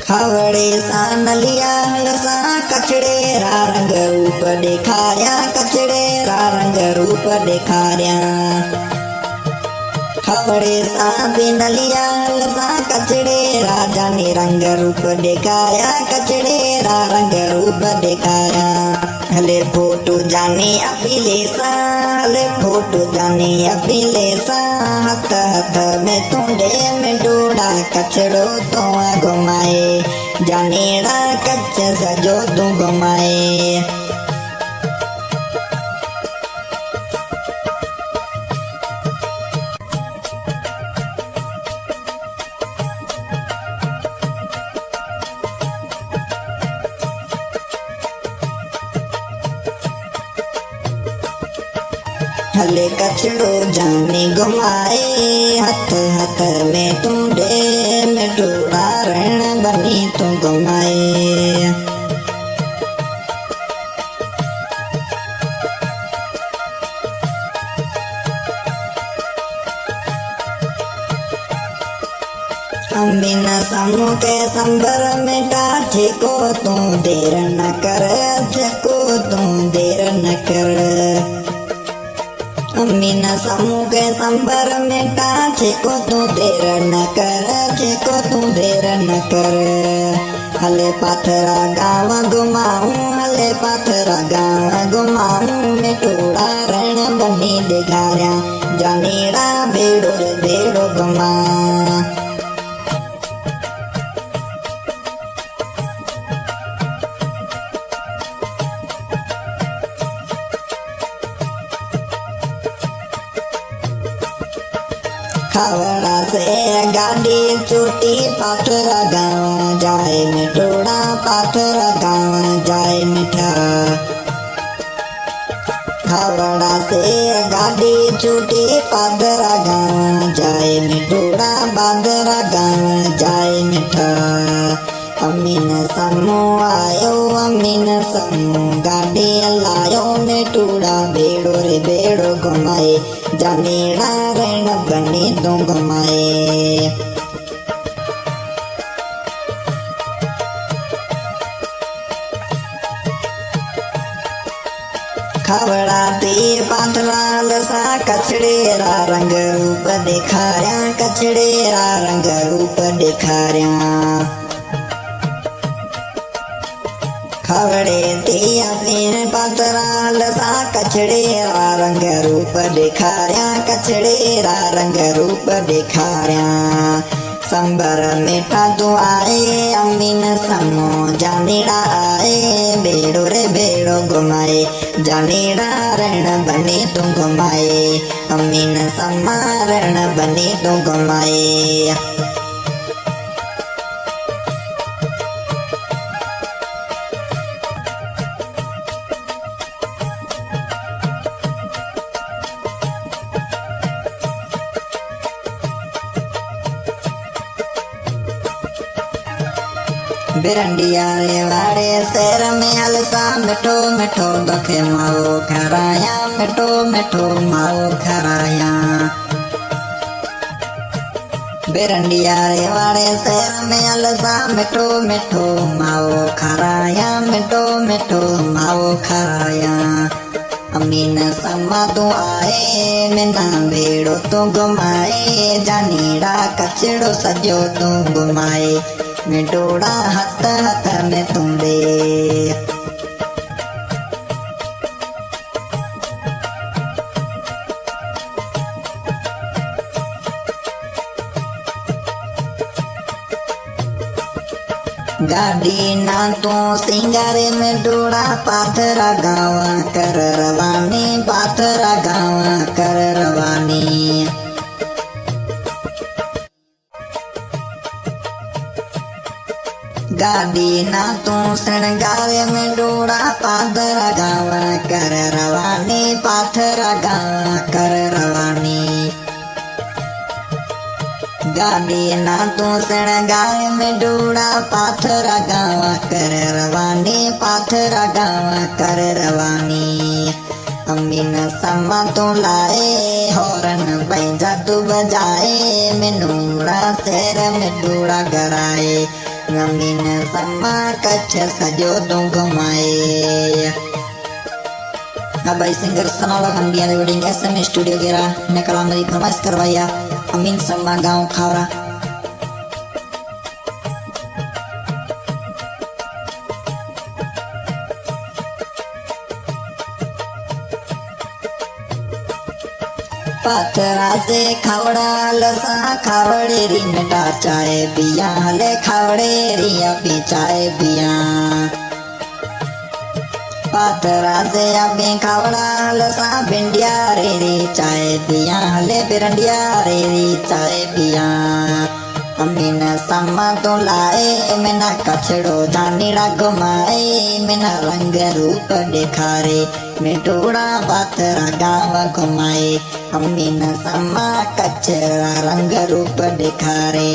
खवड़े सा नलिया हलसा कचड़े रा रंग रूप दिखाया, कचड़े रा रंग रूप दिखाया। खवड़े सा भी नलिया हलसा कचड़े राजा ने रंग रूप दिखाया, कचड़े रा रंग रूप दिखाया। हले फोटो जाने अभी सा, हले फोटो जाने अभी सा। हथ हथ में तुंडे में डोड़ा कचड़ो तो घुमाए, जानेड़ा कच्च सजो तू घुमाए। हले कचड़ो जाने घुमाए, हथ हथ में तुंडे में डोड़ा रण बनी तू घुमाए। अमीन समूह के संबर में टाठे को तू देर न कर, को तू देर न कर। अमीन समूह के संबर में टाठे को तू देर न कर, को तू देर न कर। हले पाथरा गाँव घुमाऊं, हले पाथरा गाँव घुमाऊं। में टोड़ा रण बनी दिखाया, जानेड़ा बेड़ो रे बेड़ो घुमा। खवड़ा से गाड़ी चोटी पाथरा गाँव जाए मिठोड़ा, पाथरा गाँव जाए मिठा। खवड़ा से गाड़ी चोटी पाथरा गाँव जाए मिठोड़ा, पाथरा गाँव जाए मिठा। अमीन समूह आयो, अमीन समूह गाड़ी लायो। मिठोड़ा बेड़ो रे बेड़ो घुमाए, जानेड़ा रण बनी तू घुमाए। खवड़ा तीर पाथराल सा कचड़े रा रंग रूप दिखाया, कचड़े रा रंग रूप दिखाया। खवड़े तिया तीर पाथराल सा कचड़े रा रंग रूप दिखाया, कचड़े रा रंग रूप दिखाया। संबर मीठा तू आए, अमीन समूह जानेड़ा आए। बेड़ो रे बेड़ो घुमाए, जानेड़ा रण बनी तू घुमाए। अमीन समा रण बनी तू घुमाए। बिरंडिया रे वाड़े शहर में हलसा मिठो मिठो बखे माओ खराया, मिठो मिठो माओ खराया। बिरंडिया रे वाड़े शहर में हलसा मिठो मिठो माओ खराया, मिठो मिठो माओ खराया। अमीन समा तू आए, मिना बेड़ो तू घुमाए। जानेड़ा कचड़ो सजो तू घुमाए, मिठोड़ा हथ हथ में तुंडे। गाड़ी ना तू सिंगारे में डोड़ा पाथरा गाँव कर रवानी, पाथरा गाँव कर रवानी। गाड़ी ना तू शृंगारे में डोड़ा पाथरा गाँव कर रवानी, पाथरा गाँव कर रवानी। गाड़ी ना तू शृंगारे में डोड़ा पाथरा गाँव कर रवानी, पाथरा गाँव कर रवानी। अमीन समा तो लाए, हॉर्न बैजा तू बजाए। मिनूड़ा शहर में डोड़ा गराए, ज़मीन समा कच्छ सजो तू घुमाए। अब भाई सिंगर सनाला खान बिया दे वेडिंग SM स्टूडियो गेरा ने कलाम दी फरमाइश करवाया अमीन समा गांव खावरा। पत्थरा से खावड़ा लसा खावड़े री मिटा चाय बिया ले खावड़े रिया भी चाय बिया। पत्थरा से अभी खावड़ा लसा भिंडिया रे चाय बिया ले बिरंडिया रे चाय बिया। अमीन समा तो लाए मेना कछड़ो दानीड़ा घुमाए मेना रंग रूप दिखारे मिटोड़ा पाथरा गाँव घुमाए। अमीन समा कचरा रंग रूप दिखारे।